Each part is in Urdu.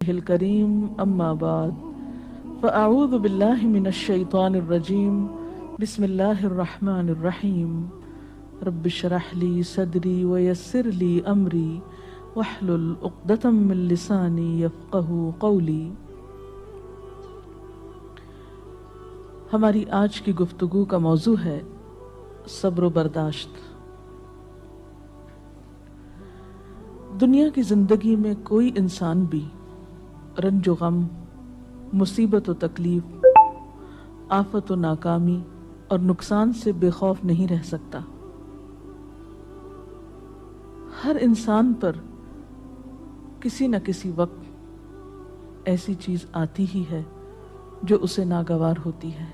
الکریم اما بعد فاعوذ باللہ من الشیطان الرجیم بسم اللہ الرحمن الرحیم رب اشرح لی صدری ویسر لی امری واحلل عقدۃ من لسانی یفقہوا قولی۔ ہماری آج کی گفتگو کا موضوع ہے صبر و برداشت۔ دنیا کی زندگی میں کوئی انسان بھی رنج و غم، مصیبت و تکلیف، آفت و ناکامی اور نقصان سے بے خوف نہیں رہ سکتا۔ ہر انسان پر کسی نہ کسی وقت ایسی چیز آتی ہی ہے جو اسے ناگوار ہوتی ہے،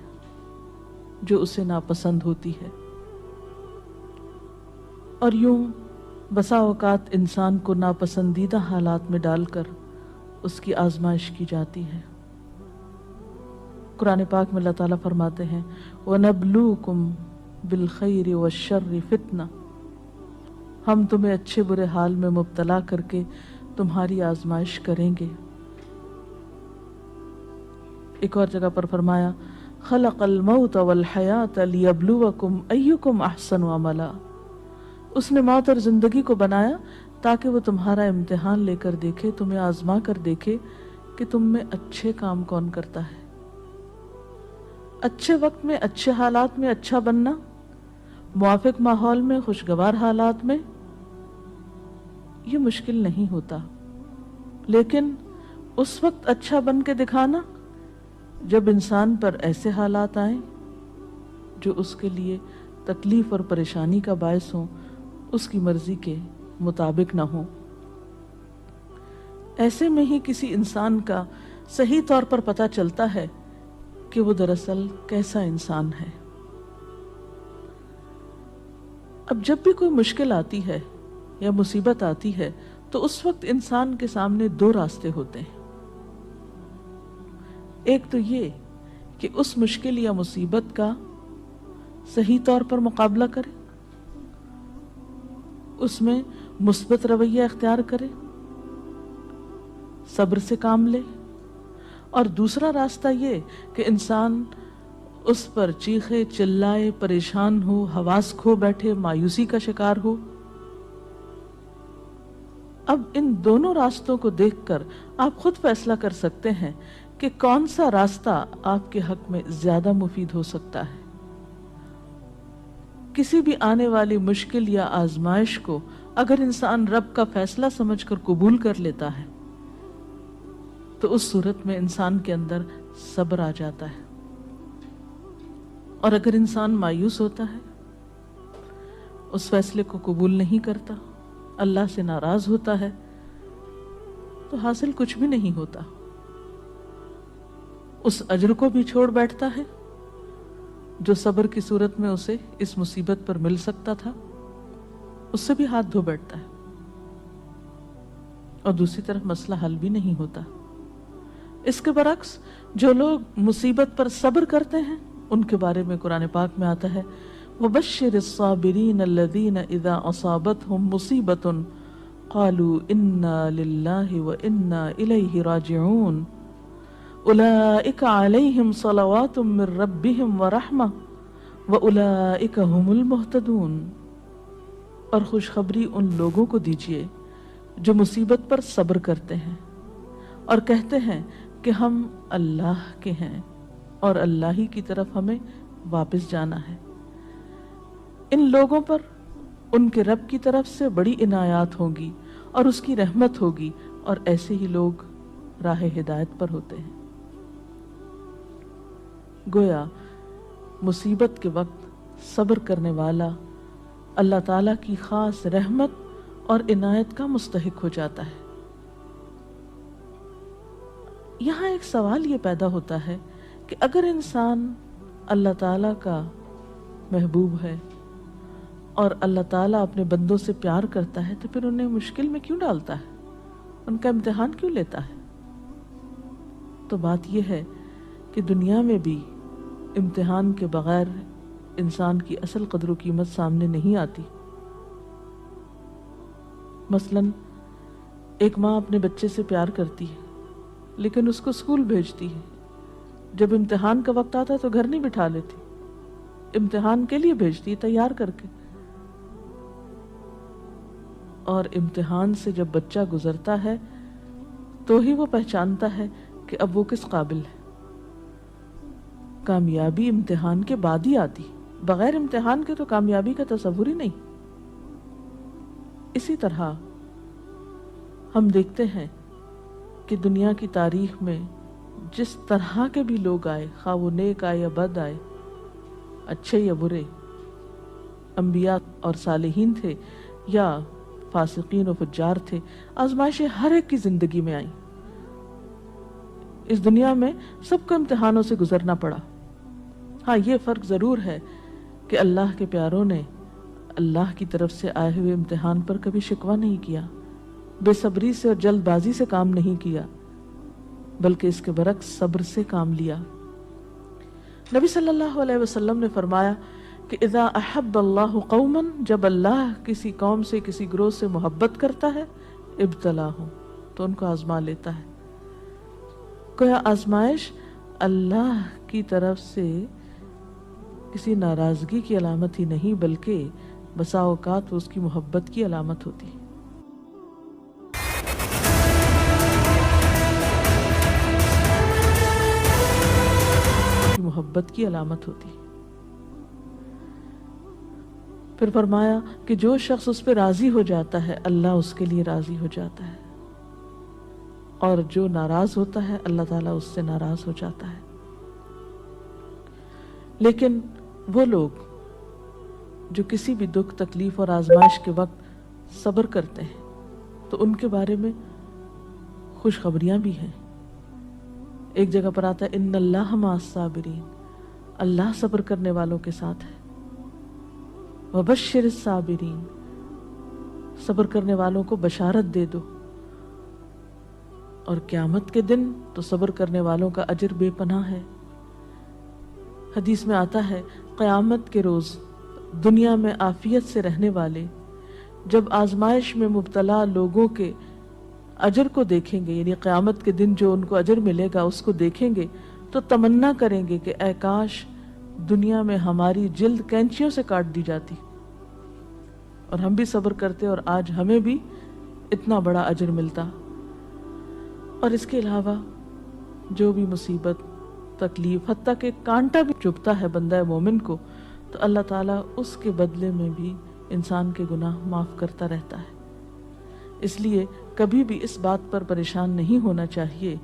جو اسے ناپسند ہوتی ہے، اور یوں بسا اوقات انسان کو ناپسندیدہ حالات میں ڈال کر اس کی آزمائش کی جاتی ہے۔ قرآن پاک میں اللہ تعالیٰ فرماتے ہیں وَنَبْلُوكُمْ بِالْخَيْرِ وَالشَّرِّ فِتْنَةً، ہم تمہیں اچھے برے حال میں مبتلا کر کے تمہاری آزمائش کریں گے۔ ایک اور جگہ پر فرمایا خَلَقَ الْمَوْتَ وَالْحَيَاةَ لِيَبْلُوَكُمْ أَيُّكُمْ أَحْسَنُ عَمَلًا، اس نے موت اور زندگی کو بنایا تاکہ وہ تمہارا امتحان لے کر دیکھے، تمہیں آزما کر دیکھے کہ تم میں اچھے کام کون کرتا ہے۔ اچھے وقت میں، اچھے حالات میں اچھا بننا، موافق ماحول میں، خوشگوار حالات میں، یہ مشکل نہیں ہوتا، لیکن اس وقت اچھا بن کے دکھانا جب انسان پر ایسے حالات آئیں جو اس کے لیے تکلیف اور پریشانی کا باعث ہوں، اس کی مرضی کے مطابق نہ ہوں۔ ایسے میں ہی کسی انسان کا صحیح طور پر پتہ چلتا ہے کہ وہ دراصل کیسا انسان ہے۔ اب جب بھی کوئی مشکل آتی ہے یا مصیبت آتی ہے تو اس وقت انسان کے سامنے دو راستے ہوتے ہیں۔ ایک تو یہ کہ اس مشکل یا مصیبت کا صحیح طور پر مقابلہ کرے، اس میں مثبت رویہ اختیار کرے، صبر سے کام لے، اور دوسرا راستہ یہ کہ انسان اس پر چیخے چلائے، پریشان ہو، حواس کھو بیٹھے، مایوسی کا شکار ہو۔ اب ان دونوں راستوں کو دیکھ کر آپ خود فیصلہ کر سکتے ہیں کہ کون سا راستہ آپ کے حق میں زیادہ مفید ہو سکتا ہے۔ کسی بھی آنے والی مشکل یا آزمائش کو اگر انسان رب کا فیصلہ سمجھ کر قبول کر لیتا ہے تو اس صورت میں انسان کے اندر صبر آ جاتا ہے، اور اگر انسان مایوس ہوتا ہے، اس فیصلے کو قبول نہیں کرتا، اللہ سے ناراض ہوتا ہے، تو حاصل کچھ بھی نہیں ہوتا، اس اجر کو بھی چھوڑ بیٹھتا ہے جو صبر کی صورت میں اسے اس مصیبت پر مل سکتا تھا، اس سے بھی ہاتھ دھو بیٹھتا ہے، اور دوسری طرف مسئلہ حل بھی نہیں ہوتا۔ اس کے برعکس جو لوگ مصیبت پر صبر کرتے ہیں ان کے بارے میں قرآن پاک میں آتا ہے وَبَشِّرِ الصَّابِرِينَ الَّذِينَ إِذَا أَصَابَتْهُمْ مُصِيبَةٌ قَالُوا إِنَّا لِلَّهِ وَإِنَّا إِلَيْهِ رَاجِعُونَ أُولَئِكَ عَلَيْهِمْ صَلَوَاتٌ مِّن رَّبِّهِمْ وَرَحْمَةٌ وَأُولَئِكَ هُمُ الْمُهْتَدُونَ، اور خوشخبری ان لوگوں کو دیجیے جو مصیبت پر صبر کرتے ہیں اور کہتے ہیں کہ ہم اللہ کے ہیں اور اللہ ہی کی طرف ہمیں واپس جانا ہے۔ ان لوگوں پر ان کے رب کی طرف سے بڑی عنایات ہوں گی اور اس کی رحمت ہوگی، اور ایسے ہی لوگ راہ ہدایت پر ہوتے ہیں۔ گویا مصیبت کے وقت صبر کرنے والا اللہ تعالیٰ کی خاص رحمت اور عنایت کا مستحق ہو جاتا ہے۔ یہاں ایک سوال یہ پیدا ہوتا ہے کہ اگر انسان اللہ تعالیٰ کا محبوب ہے اور اللہ تعالیٰ اپنے بندوں سے پیار کرتا ہے تو پھر انہیں مشکل میں کیوں ڈالتا ہے، ان کا امتحان کیوں لیتا ہے؟ تو بات یہ ہے کہ دنیا میں بھی امتحان کے بغیر انسان کی اصل قدر و قیمت سامنے نہیں آتی۔ مثلاً ایک ماں اپنے بچے سے پیار کرتی ہے لیکن اس کو اسکول بھیجتی ہے. جب امتحان کا وقت آتا ہے تو گھر نہیں بٹھا لیتی, امتحان کے لیے بھیجتی ہے تیار کر کے. اور امتحان سے جب بچہ گزرتا ہے تو ہی وہ پہچانتا ہے کہ اب وہ کس قابل ہے. کامیابی امتحان کے بعد ہی آتی, بغیر امتحان کے تو کامیابی کا تصور ہی نہیں. اسی طرح ہم دیکھتے ہیں کہ دنیا کی تاریخ میں جس طرح کے بھی لوگ آئے, خواہ وہ نیک آئے یا بد آئے, اچھے یا برے, انبیاء اور صالحین تھے یا فاسقین و فجار تھے, آزمائشیں ہر ایک کی زندگی میں آئیں. اس دنیا میں سب کو امتحانوں سے گزرنا پڑا. ہاں, یہ فرق ضرور ہے کہ اللہ کے پیاروں نے اللہ کی طرف سے آئے ہوئے امتحان پر کبھی شکوہ نہیں کیا, بے صبری سے اور جلد بازی سے کام نہیں کیا, بلکہ اس کے برعکس صبر سے کام لیا. نبی صلی اللہ علیہ وسلم نے فرمایا کہ اذا احب اللہ قوما, جب اللہ کسی قوم سے, کسی گروہ سے محبت کرتا ہے, ابتلاہم, تو ان کو آزما لیتا ہے. گویا آزمائش اللہ کی طرف سے کسی ناراضگی کی علامت ہی نہیں, بلکہ بسا اوقات وہ اس کی محبت کی علامت ہوتی ہے. محبت کی علامت ہوتی. پھر فرمایا کہ جو شخص اس پہ راضی ہو جاتا ہے اللہ اس کے لیے راضی ہو جاتا ہے, اور جو ناراض ہوتا ہے اللہ تعالیٰ اس سے ناراض ہو جاتا ہے. لیکن وہ لوگ جو کسی بھی دکھ, تکلیف اور آزمائش کے وقت صبر کرتے ہیں تو ان کے بارے میں خوشخبریاں بھی ہیں. ایک جگہ پر آتا ہے ان اللہ مع الصابرین, اللہ صبر کرنے والوں کے ساتھ ہے. وبشر الصابرین, صبر کرنے والوں کو بشارت دے دو. اور قیامت کے دن تو صبر کرنے والوں کا اجر بے پناہ ہے. حدیث میں آتا ہے قیامت کے روز دنیا میں عافیت سے رہنے والے جب آزمائش میں مبتلا لوگوں کے اجر کو دیکھیں گے, یعنی قیامت کے دن جو ان کو اجر ملے گا اس کو دیکھیں گے, تو تمنا کریں گے کہ اے کاش دنیا میں ہماری جلد کینچیوں سے کاٹ دی جاتی اور ہم بھی صبر کرتے اور آج ہمیں بھی اتنا بڑا اجر ملتا. اور اس کے علاوہ جو بھی مصیبت, تکلیف, حتیٰ کہ کانٹا بھی چبھتا ہے بندہ مومن کو, تو اللہ تعالیٰ اس کے بدلے میں بھی انسان کے گناہ معاف کرتا رہتا ہے. اس لیے کبھی بھی اس بات پر پریشان نہیں ہونا چاہیے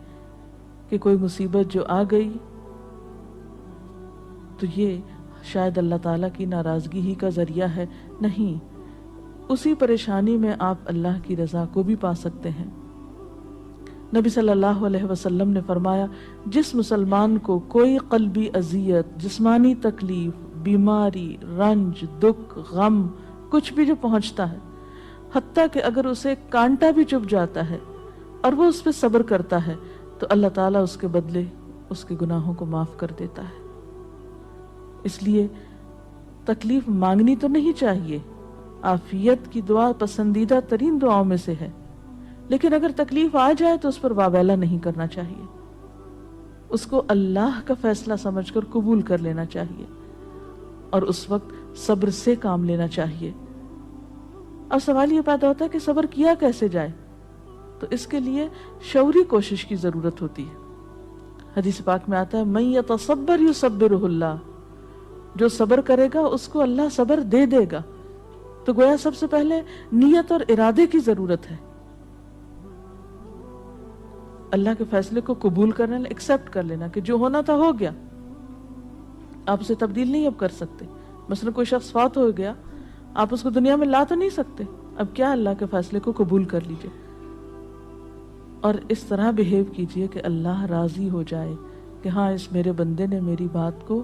کہ کوئی مصیبت جو آ گئی تو یہ شاید اللہ تعالیٰ کی ناراضگی ہی کا ذریعہ ہے. نہیں, اسی پریشانی میں آپ اللہ کی رضا کو بھی پا سکتے ہیں. نبی صلی اللہ علیہ وسلم نے فرمایا جس مسلمان کو کوئی قلبی اذیت, جسمانی تکلیف, بیماری, رنج, دکھ, غم, کچھ بھی جو پہنچتا ہے, حتیٰ کہ اگر اسے کانٹا بھی چبھ جاتا ہے اور وہ اس پہ صبر کرتا ہے, تو اللہ تعالیٰ اس کے بدلے اس کے گناہوں کو معاف کر دیتا ہے. اس لیے تکلیف مانگنی تو نہیں چاہیے, عافیت کی دعا پسندیدہ ترین دعاؤں میں سے ہے, لیکن اگر تکلیف آ جائے تو اس پر واویلا نہیں کرنا چاہیے, اس کو اللہ کا فیصلہ سمجھ کر قبول کر لینا چاہیے اور اس وقت صبر سے کام لینا چاہیے. اب سوال یہ پیدا ہوتا ہے کہ صبر کیا کیسے جائے, تو اس کے لیے شعوری کوشش کی ضرورت ہوتی ہے. حدیث پاک میں آتا ہے من یتصبر یصبرہ اللہ, جو صبر کرے گا اس کو اللہ صبر دے دے گا. تو گویا سب سے پہلے نیت اور ارادے کی ضرورت ہے, اللہ کے فیصلے کو قبول کرنا, ایکسپٹ کر لینا کہ جو ہونا تھا ہو گیا, آپ اسے تبدیل نہیں اب کر سکتے. مثلا کوئی شخص فوت ہو گیا, آپ اس کو دنیا میں لا تو نہیں سکتے, اب کیا اللہ کے فیصلے کو قبول کر لیجئے اور اس طرح بہیو کیجئے کہ اللہ راضی ہو جائے کہ ہاں اس میرے بندے نے میری بات کو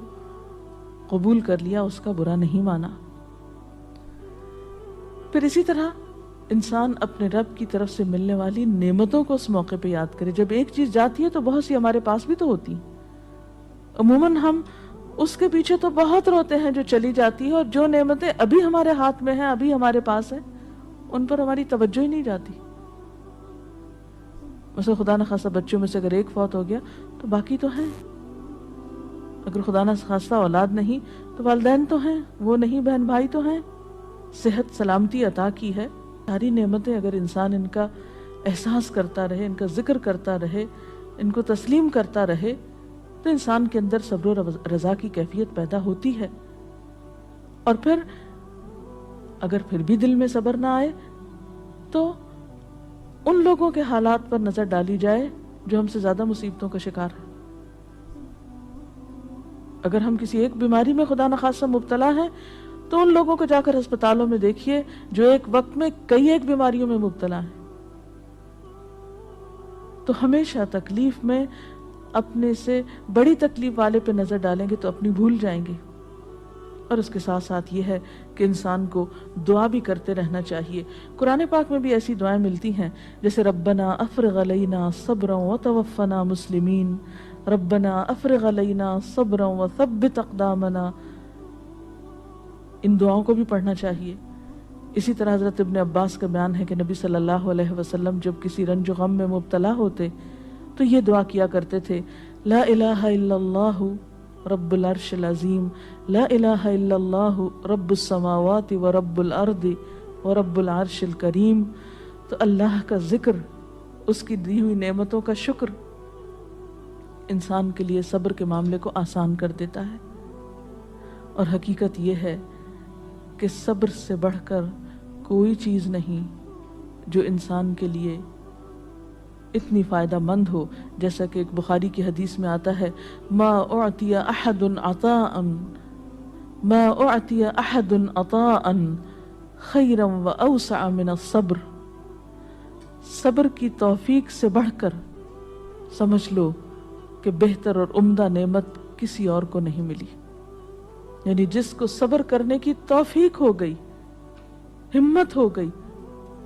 قبول کر لیا, اس کا برا نہیں مانا. پھر اسی طرح انسان اپنے رب کی طرف سے ملنے والی نعمتوں کو اس موقع پہ یاد کرے. جب ایک چیز جاتی ہے تو بہت سی ہمارے پاس بھی تو ہوتی ہیں. عموماً ہم اس کے پیچھے تو بہت روتے ہیں جو چلی جاتی ہے, اور جو نعمتیں ابھی ہمارے ہاتھ میں ہیں, ابھی ہمارے پاس ہیں, ان پر ہماری توجہ ہی نہیں جاتی. مثلا خدا نہ خواستہ بچوں میں سے اگر ایک فوت ہو گیا تو باقی تو ہیں، اگر خدا نہ خواستہ اولاد نہیں تو والدین تو ہیں، وہ نہیں بہن بھائی تو ہیں، صحت سلامتی عطا کی ہے، ساری نعمتیں اگر انسان ان کا احساس کرتا رہے، ان کا ذکر کرتا رہے، ان کو تسلیم کرتا رہے، تو انسان کے اندر صبر و رضا کی کیفیت پیدا ہوتی ہے۔ اور پھر اگر پھر بھی دل میں صبر نہ آئے تو ان لوگوں کے حالات پر نظر ڈالی جائے جو ہم سے زیادہ مصیبتوں کا شکار ہے۔ اگر ہم کسی ایک بیماری میں خدا نخواستہ مبتلا ہیں تو ان لوگوں کو جا کر ہسپتالوں میں دیکھیے جو ایک وقت میں کئی ایک بیماریوں میں مبتلا ہیں۔ تو ہمیشہ تکلیف میں اپنے سے بڑی تکلیف والے پہ نظر ڈالیں گے تو اپنی بھول جائیں گے۔ اور اس کے ساتھ ساتھ یہ ہے کہ انسان کو دعا بھی کرتے رہنا چاہیے۔ قرآن پاک میں بھی ایسی دعائیں ملتی ہیں جیسے ربنا افرغ علینا صبرا وتوفنا مسلمین، ربنا افرغ علینا صبرا وثبت اقدامنا، ان دعاؤں کو بھی پڑھنا چاہیے۔ اسی طرح حضرت ابن عباس کا بیان ہے کہ نبی صلی اللہ علیہ وسلم جب کسی رنج و غم میں مبتلا ہوتے تو یہ دعا کیا کرتے تھے، لا الہ الا اللہ رب العرش العظیم، لا الہ الا اللہ رب السماوات و رب الارض و رب العرش الکریم۔ تو اللہ کا ذکر، اس کی دی ہوئی نعمتوں کا شکر انسان کے لیے صبر کے معاملے کو آسان کر دیتا ہے۔ اور حقیقت یہ ہے کہ صبر سے بڑھ کر کوئی چیز نہیں جو انسان کے لیے اتنی فائدہ مند ہو، جیسا کہ ایک بخاری کی حدیث میں آتا ہے، ما اعطی احد عطاء ما اعطی احد عطاء خیرا واوسع من الصبر، صبر کی توفیق سے بڑھ کر سمجھ لو کہ بہتر اور عمدہ نعمت کسی اور کو نہیں ملی۔ یعنی جس کو صبر کرنے کی توفیق ہو گئی، ہمت ہو گئی،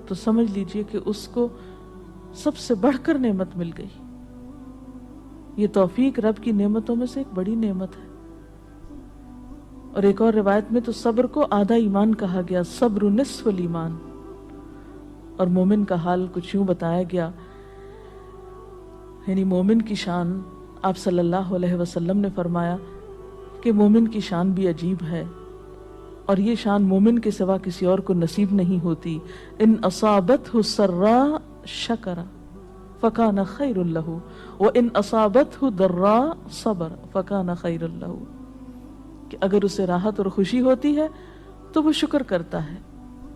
تو سمجھ لیجئے کہ اس کو سب سے بڑھ کر نعمت مل گئی۔ یہ توفیق رب کی نعمتوں میں سے ایک بڑی نعمت ہے۔ اور ایک اور روایت میں تو صبر کو آدھا ایمان کہا گیا، صبر نصف الایمان۔ اور مومن کا حال کچھ یوں بتایا گیا، یعنی مومن کی شان، آپ صلی اللہ علیہ وسلم نے فرمایا کہ مومن کی شان بھی عجیب ہے، اور یہ شان مومن کے سوا کسی اور کو نصیب نہیں ہوتی۔ ان اصابتہ سراء شکر فکان خیر لہ وان اصابتہ ضراء صبر فکان خیر لہ، کہ اگر اسے راحت اور خوشی ہوتی ہے تو وہ شکر کرتا ہے،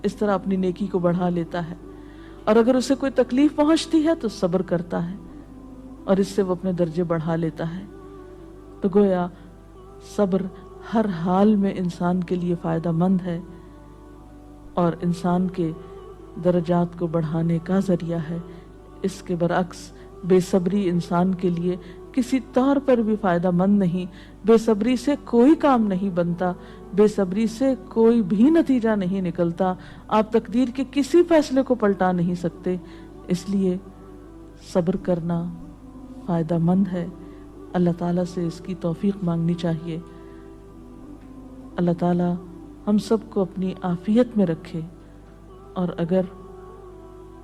اس طرح اپنی نیکی کو بڑھا لیتا ہے، اور اگر اسے کوئی تکلیف پہنچتی ہے تو صبر کرتا ہے، اور اس سے وہ اپنے درجے بڑھا لیتا ہے۔ تو گویا صبر ہر حال میں انسان کے لیے فائدہ مند ہے اور انسان کے درجات کو بڑھانے کا ذریعہ ہے۔ اس کے برعکس بے صبری انسان کے لیے کسی طور پر بھی فائدہ مند نہیں، بے صبری سے کوئی کام نہیں بنتا، بے صبری سے کوئی بھی نتیجہ نہیں نکلتا، آپ تقدیر کے کسی فیصلے کو پلٹا نہیں سکتے۔ اس لیے صبر کرنا فائدہ مند ہے، اللہ تعالیٰ سے اس کی توفیق مانگنی چاہیے۔ اللہ تعالیٰ ہم سب کو اپنی عافیت میں رکھے، اور اگر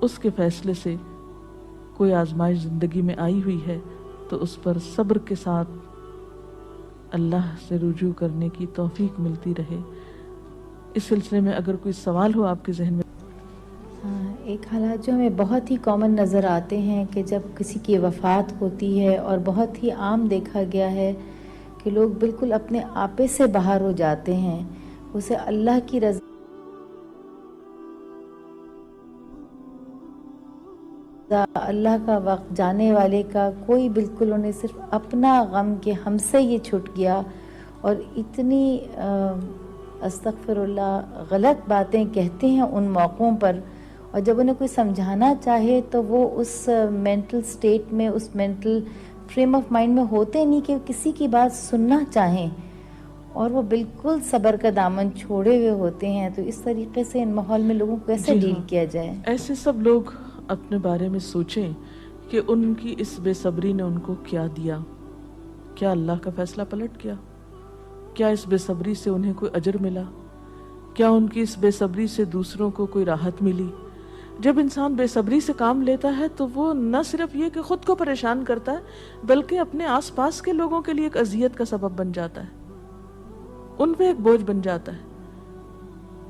اس کے فیصلے سے کوئی آزمائش زندگی میں آئی ہوئی ہے تو اس پر صبر کے ساتھ اللہ سے رجوع کرنے کی توفیق ملتی رہے۔ اس سلسلے میں اگر کوئی سوال ہو آپ کے ذہن میں۔ ایک حالات جو ہمیں بہت ہی کامن نظر آتے ہیں کہ جب کسی کی وفات ہوتی ہے، اور بہت ہی عام دیکھا گیا ہے کہ لوگ بالکل اپنے آپے سے باہر ہو جاتے ہیں، اسے اللہ کی رضا، اللہ کا وقت جانے والے کا کوئی بالکل انہیں صرف اپنا غم کہ ہم سے یہ چھٹ گیا، اور اتنی استغفر اللہ غلط باتیں کہتے ہیں ان موقعوں پر، اور جب انہیں کوئی سمجھانا چاہے تو وہ اس مینٹل سٹیٹ میں، اس مینٹل فریم آف مائنڈ میں ہوتے نہیں کہ کسی کی بات سننا چاہیں، اور وہ بالکل صبر کا دامن چھوڑے ہوئے ہوتے ہیں۔ تو اس طریقے سے ان ماحول میں لوگوں کو کیسے ڈیل کیا جائے؟ ایسے سب لوگ اپنے بارے میں سوچیں کہ ان کی اس بے صبری نے ان کو کیا دیا، کیا اللہ کا فیصلہ پلٹ گیا، کیا اس بے صبری سے انہیں کوئی اجر ملا، کیا ان کی اس بے صبری سے دوسروں کو کوئی راحت ملی، جب انسان بے صبری سے کام لیتا ہے تو وہ نہ صرف یہ کہ خود کو پریشان کرتا ہے بلکہ اپنے آس پاس کے لوگوں کے لیے ایک اذیت کا سبب بن جاتا ہے، ان پہ ایک بوجھ بن جاتا ہے،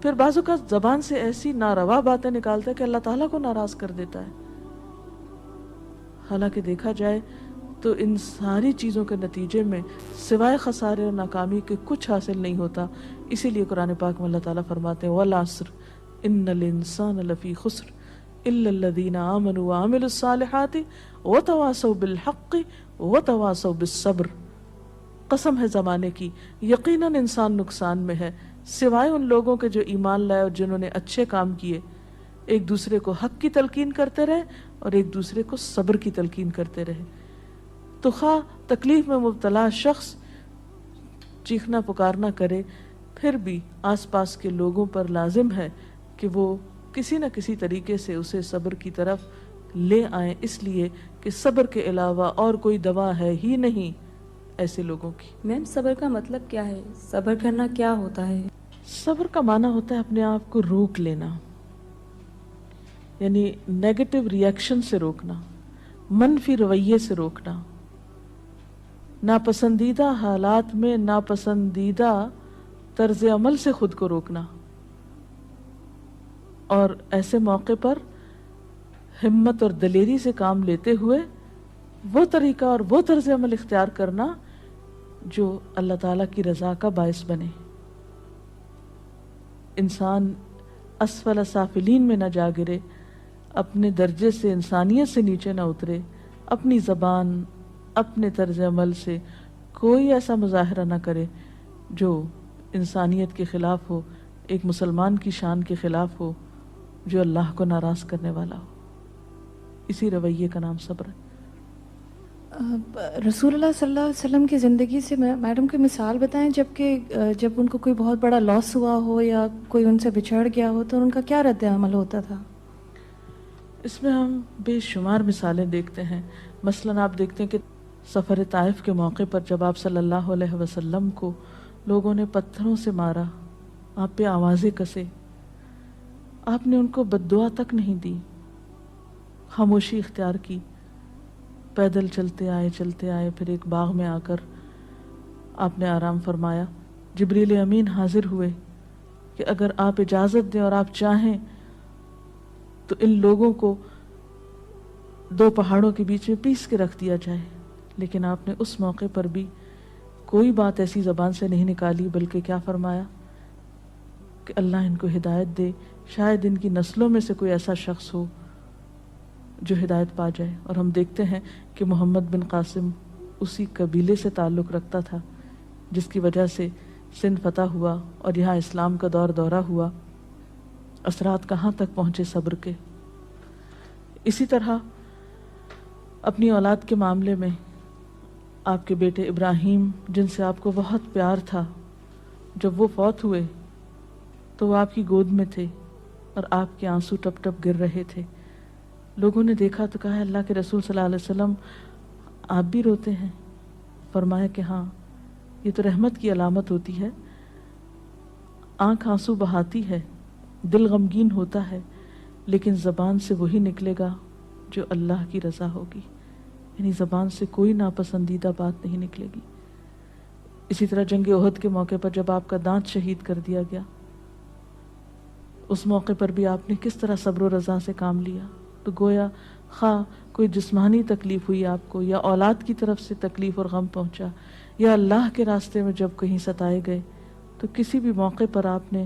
پھر بعض اوقات زبان سے ایسی ناروا باتیں نکالتا ہے کہ اللہ تعالیٰ کو ناراض کر دیتا ہے۔ حالانکہ دیکھا جائے تو ان ساری چیزوں کے نتیجے میں سوائے خسارے اور ناکامی کے کچھ حاصل نہیں ہوتا۔ اسی لیے قرآن پاک میں اللہ تعالیٰ فرماتے ہیں وَالْعَصْرِ إِنَّ الْإِنسَانَ لَفِي خُسْرٍ إِلَّا الَّذِينَ آمَنُوا وَعَمِلُوا الصَّالِحَاتِ وَتَوَاصَوْا بِالْحَقِّ وَتَوَاصَوْا بِالصَّبْرِ، قسم ہے زمانے کی، یقیناً انسان نقصان میں ہے سوائے ان لوگوں کے جو ایمان لائے اور جنہوں نے اچھے کام کیے، ایک دوسرے کو حق کی تلقین کرتے رہے اور ایک دوسرے کو صبر کی تلقین کرتے رہے۔ تو خواہ تکلیف میں مبتلا شخص چیخنا پکارنا کرے، پھر بھی آس پاس کے لوگوں پر لازم ہے کہ وہ کسی نہ کسی طریقے سے اسے صبر کی طرف لے آئیں، اس لیے کہ صبر کے علاوہ اور کوئی دوا ہے ہی نہیں ایسے لوگوں کی۔ میم صبر کا مطلب کیا ہے؟ صبر کرنا کیا ہوتا ہے؟ صبر کا معنی ہوتا ہے اپنے آپ کو روک لینا، یعنی نیگیٹو ریئیکشن سے روکنا، منفی رویے سے روکنا، ناپسندیدہ حالات میں ناپسندیدہ طرز عمل سے خود کو روکنا، اور ایسے موقع پر ہمت اور دلیری سے کام لیتے ہوئے وہ طریقہ اور وہ طرز عمل اختیار کرنا جو اللہ تعالیٰ کی رضا کا باعث بنے۔ انسان اسفل سافلین میں نہ جا گرے، اپنے درجے سے انسانیت سے نیچے نہ اترے، اپنی زبان اپنے طرز عمل سے کوئی ایسا مظاہرہ نہ کرے جو انسانیت کے خلاف ہو، ایک مسلمان کی شان کے خلاف ہو، جو اللہ کو ناراض کرنے والا ہو۔ اسی رویے کا نام صبر ہے۔ رسول اللہ صلی اللہ علیہ وسلم کی زندگی سے میڈم کوئی مثال بتائیں جب ان کو کوئی بہت بڑا لاس ہوا ہو یا کوئی ان سے بچھڑ گیا ہو تو ان کا کیا رد عمل ہوتا تھا؟ اس میں ہم بے شمار مثالیں دیکھتے ہیں۔ مثلاً آپ دیکھتے ہیں کہ سفر طائف کے موقع پر جب آپ صلی اللہ علیہ وسلم کو لوگوں نے پتھروں سے مارا، آپ پہ آوازیں کسے، آپ نے ان کو بد دعا تک نہیں دی، خاموشی اختیار کی، پیدل چلتے آئے، پھر ایک باغ میں آ کر آپ نے آرام فرمایا۔ جبریل امین حاضر ہوئے کہ اگر آپ اجازت دیں اور آپ چاہیں تو ان لوگوں کو دو پہاڑوں کے بیچ میں پیس کے رکھ دیا جائے، لیکن آپ نے اس موقع پر بھی کوئی بات ایسی زبان سے نہیں نکالی، بلکہ کیا فرمایا کہ اللہ ان کو ہدایت دے، شاید ان کی نسلوں میں سے کوئی ایسا شخص ہو جو ہدایت پا جائے۔ اور ہم دیکھتے ہیں کہ محمد بن قاسم اسی قبیلے سے تعلق رکھتا تھا جس کی وجہ سے سندھ فتح ہوا اور یہاں اسلام کا دورہ ہوا۔ اثرات کہاں تک پہنچے صبر کے۔ اسی طرح اپنی اولاد کے معاملے میں آپ کے بیٹے ابراہیم، جن سے آپ کو بہت پیار تھا، جب وہ فوت ہوئے تو وہ آپ کی گود میں تھے اور آپ کے آنسو ٹپ ٹپ گر رہے تھے۔ لوگوں نے دیکھا تو کہا اللہ کے رسول صلی اللہ علیہ وسلم آپ بھی روتے ہیں؟ فرمایا کہ ہاں، یہ تو رحمت کی علامت ہوتی ہے، آنکھ آنسو بہاتی ہے، دل غمگین ہوتا ہے، لیکن زبان سے وہی نکلے گا جو اللہ کی رضا ہوگی، یعنی زبان سے کوئی ناپسندیدہ بات نہیں نکلے گی۔ اسی طرح جنگ احد کے موقع پر جب آپ کا دانت شہید کر دیا گیا، اس موقع پر بھی آپ نے کس طرح صبر و رضا سے کام لیا۔ تو گویا خواہ کوئی جسمانی تکلیف ہوئی آپ کو، یا اولاد کی طرف سے تکلیف اور غم پہنچا، یا اللہ کے راستے میں جب کہیں ستائے گئے، تو کسی بھی موقع پر آپ نے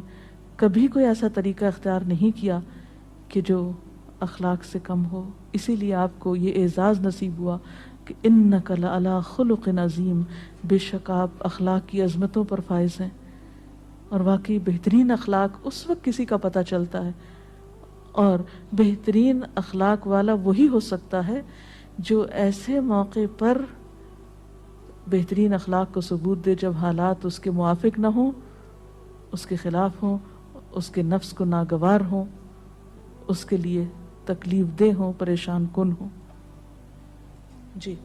کبھی کوئی ایسا طریقہ اختیار نہیں کیا کہ جو اخلاق سے کم ہو۔ اسی لیے آپ کو یہ اعزاز نصیب ہوا کہ انک لعلی خلق عظیم، بے شک آپ اخلاق کی عظمتوں پر فائز ہیں۔ اور واقعی بہترین اخلاق اس وقت کسی کا پتہ چلتا ہے، اور بہترین اخلاق والا وہی ہو سکتا ہے جو ایسے موقع پر بہترین اخلاق کو ثبوت دے جب حالات اس کے موافق نہ ہوں، اس کے خلاف ہوں، اس کے نفس کو ناگوار ہوں، اس کے لیے تکلیف دہ ہوں، پریشان کن ہوں۔ جی